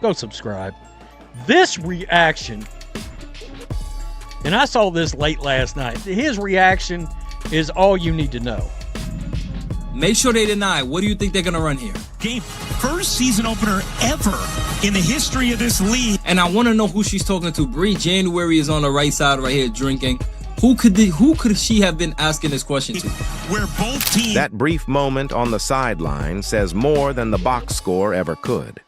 Go subscribe. This reaction, and I saw this late last night, his reaction is all you need to know. Make sure they deny. What do you think they're going to run here? Game first season opener ever in the history of this league. And I want to know who she's talking to. Bree January is on the right side right here drinking. Who could she have been asking this question to? Where both teams... That brief moment on the sideline says more than the box score ever could.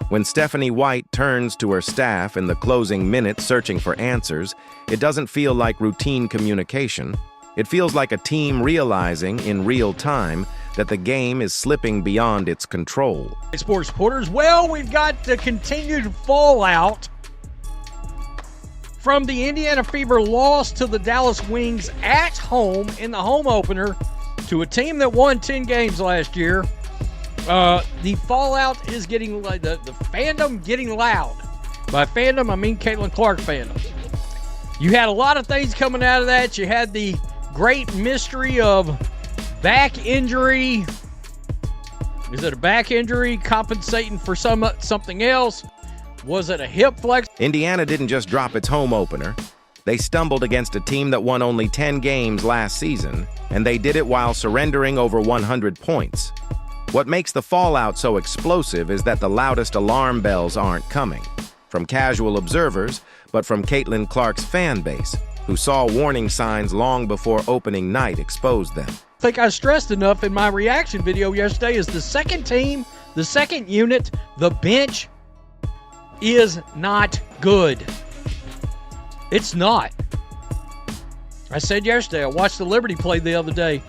When Stephanie White turns to her staff in the closing minutes searching for answers, it doesn't feel like routine communication. It feels like a team realizing in real time that the game is slipping beyond its control. Sports supporters, well, we've got the continued fallout from the Indiana Fever loss to the Dallas Wings at home in the home opener to a team that won 10 games last year. The fallout is getting, the fandom getting loud. By fandom, I mean Caitlin Clark fandom. You had a lot of things coming out of that. You had the great mystery of back injury. Is it a back injury compensating for something else? Was it a hip flex? Indiana didn't just drop its home opener. They stumbled against a team that won only 10 games last season, and they did it while surrendering over 100 points. What makes the fallout so explosive is that the loudest alarm bells aren't coming from casual observers, but from Caitlin Clark's fan base, who saw warning signs long before opening night exposed them. I think I stressed enough in my reaction video yesterday is the second team, the second unit, the bench is not good. It's not. I said yesterday, I watched the Liberty play the other day.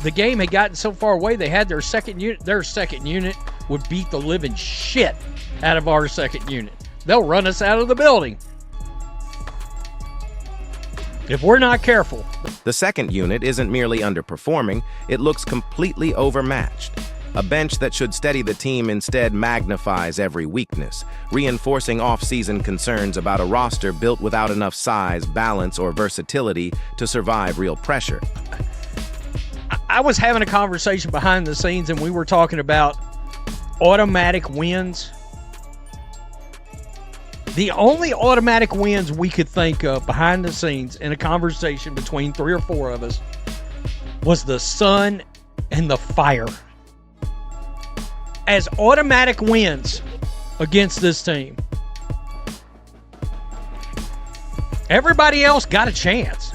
The game had gotten so far away, they had their second unit. Their second unit would beat the living shit out of our second unit. They'll run us out of the building if we're not careful. The second unit isn't merely underperforming, it looks completely overmatched. A bench that should steady the team instead magnifies every weakness, reinforcing off-season concerns about a roster built without enough size, balance, or versatility to survive real pressure. I was having a conversation behind the scenes, and we were talking about automatic wins. The only automatic wins we could think of behind the scenes in a conversation between 3 or 4 of us was the Sun and the Fire as automatic wins against this team. Everybody else got a chance.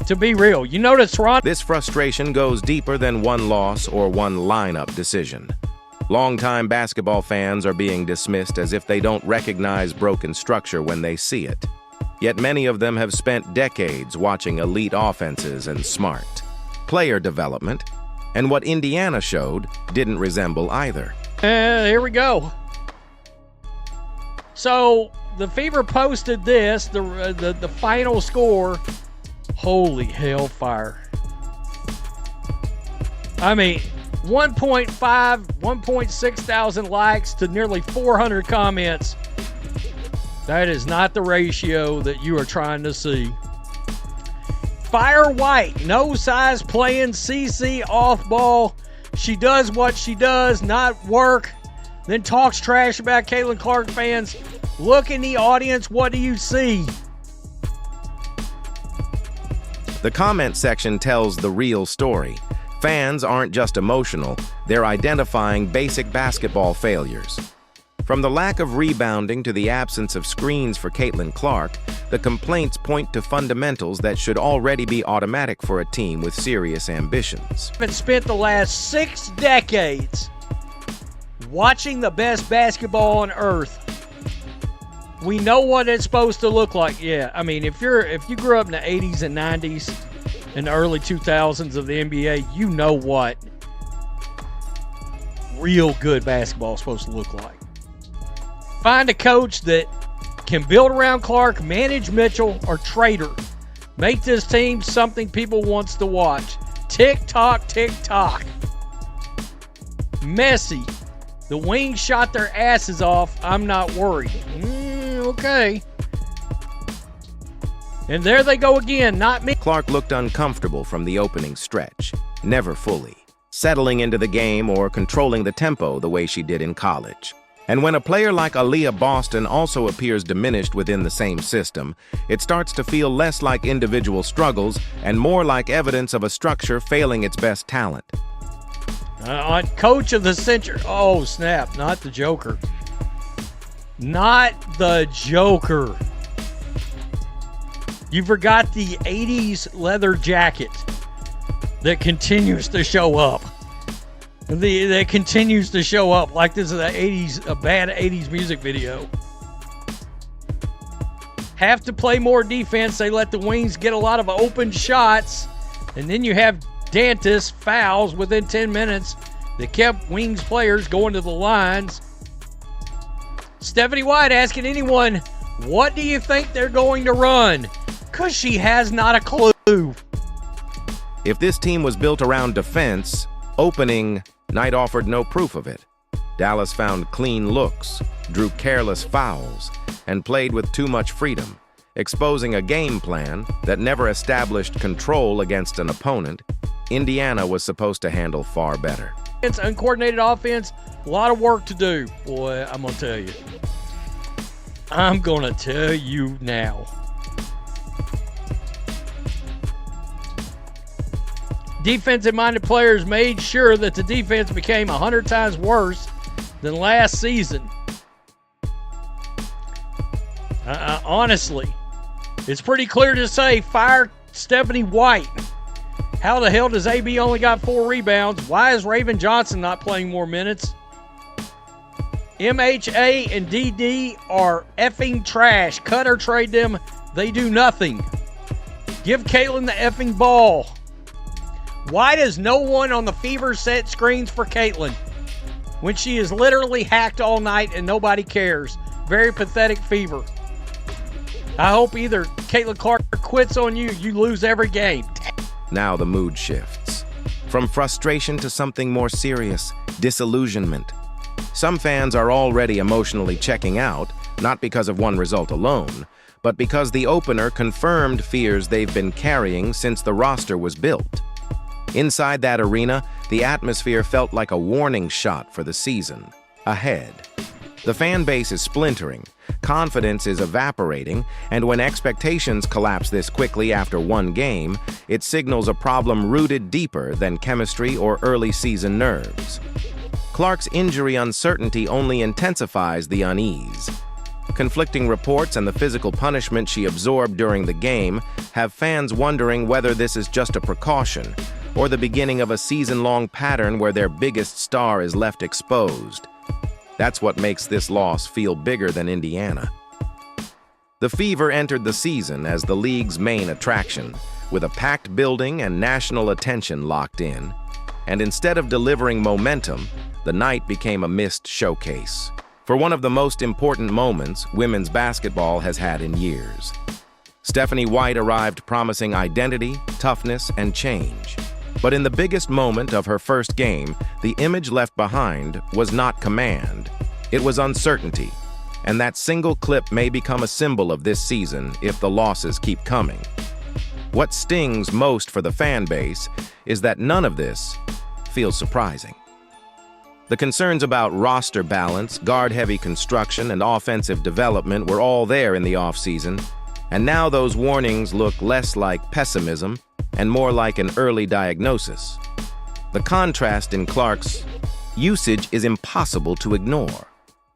To be real, you notice Toronto. This frustration goes deeper than one loss or one lineup decision. Longtime basketball fans are being dismissed as if they don't recognize broken structure when they see it. Yet many of them have spent decades watching elite offenses and smart player development, and what Indiana showed didn't resemble either. Here we go. So the Fever posted this, the final score. Holy hellfire. I mean, 1.5, 1.6 thousand likes to nearly 400 comments. That is not the ratio that you are trying to see. Fire White, no size playing, CC off ball. She does what she does, not work. Then talks trash about Caitlin Clark fans. Look in the audience, what do you see? The comment section tells the real story. Fans aren't just emotional, they're identifying basic basketball failures. From the lack of rebounding to the absence of screens for Caitlin Clark, the complaints point to fundamentals that should already be automatic for a team with serious ambitions. I've spent the last 6 decades watching the best basketball on earth. We know what it's supposed to look like. Yeah, I mean, if you grew up in the 80s and 90s and the early 2000s of the NBA, you know what real good basketball is supposed to look like. Find a coach that can build around Clark, manage Mitchell, or trade her. Make this team something people wants to watch. Tick-tock, tick-tock. Messy. The Wings shot their asses off. I'm not worried. Okay. And there they go again, not me. Clark looked uncomfortable from the opening stretch, never fully. settling into the game or controlling the tempo the way she did in college. And when a player like Aaliyah Boston also appears diminished within the same system, it starts to feel less like individual struggles and more like evidence of a structure failing its best talent. On Coach of the Century. Oh, snap. Not the Joker. Not the Joker. You forgot the 80s leather jacket that continues to show up. That continues to show up like this is a bad 80s music video. Have to play more defense. They let the Wings get a lot of open shots. And then you have Dantis fouls within 10 minutes that kept Wings players going to the lines. Stephanie White asking anyone, what do you think they're going to run? Because she has not a clue. If this team was built around defense, opening night offered no proof of it. Dallas found clean looks, drew careless fouls, and played with too much freedom, exposing a game plan that never established control against an opponent Indiana was supposed to handle far better. It's uncoordinated offense, a lot of work to do. Boy, I'm going to tell you. I'm going to tell you now. Defensive-minded players made sure that the defense became 100 times worse than last season. Honestly, it's pretty clear to say fire Stephanie White. How the hell does AB only got 4 rebounds? Why is Raven Johnson not playing more minutes? MHA and DD are effing trash. Cut or trade them. They do nothing. Give Caitlin the effing ball. Why does no one on the Fever set screens for Caitlin when she is literally hacked all night and nobody cares? Very pathetic, Fever. I hope either Caitlin Clark quits on you, you lose every game. Now the mood shifts. From frustration to something more serious, disillusionment. Some fans are already emotionally checking out, not because of one result alone, but because the opener confirmed fears they've been carrying since the roster was built. Inside that arena, the atmosphere felt like a warning shot for the season ahead. The fan base is splintering, confidence is evaporating, and when expectations collapse this quickly after one game, it signals a problem rooted deeper than chemistry or early season nerves. Clark's injury uncertainty only intensifies the unease. Conflicting reports and the physical punishment she absorbed during the game have fans wondering whether this is just a precaution or the beginning of a season-long pattern where their biggest star is left exposed. That's what makes this loss feel bigger than Indiana. The Fever entered the season as the league's main attraction, with a packed building and national attention locked in. And instead of delivering momentum, the night became a missed showcase for one of the most important moments women's basketball has had in years. Stephanie White arrived promising identity, toughness, and change. But in the biggest moment of her first game, the image left behind was not command. It was uncertainty. And that single clip may become a symbol of this season if the losses keep coming. What stings most for the fan base is that none of this feels surprising. The concerns about roster balance, guard-heavy construction, and offensive development were all there in the offseason, and now those warnings look less like pessimism and more like an early diagnosis. The contrast in Clark's usage is impossible to ignore.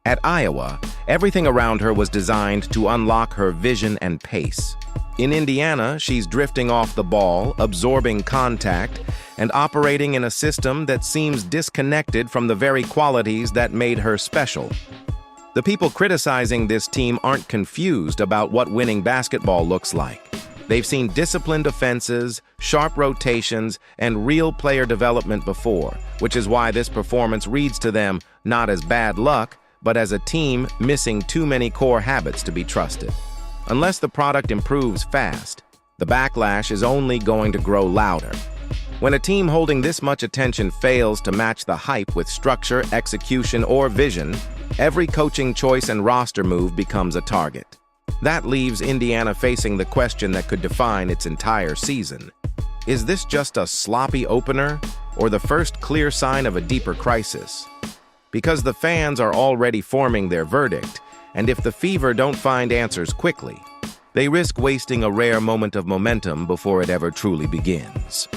At Iowa, everything around her was designed to unlock her vision and pace. In Indiana, she's drifting off the ball, absorbing contact, and operating in a system that seems disconnected from the very qualities that made her special. The people criticizing this team aren't confused about what winning basketball looks like. They've seen disciplined offenses, sharp rotations, and real player development before, which is why this performance reads to them not as bad luck, but as a team missing too many core habits to be trusted. Unless the product improves fast, the backlash is only going to grow louder. When a team holding this much attention fails to match the hype with structure, execution, or vision, every coaching choice and roster move becomes a target. That leaves Indiana facing the question that could define its entire season. Is this just a sloppy opener, or the first clear sign of a deeper crisis? Because the fans are already forming their verdict, and if the Fever don't find answers quickly, they risk wasting a rare moment of momentum before it ever truly begins.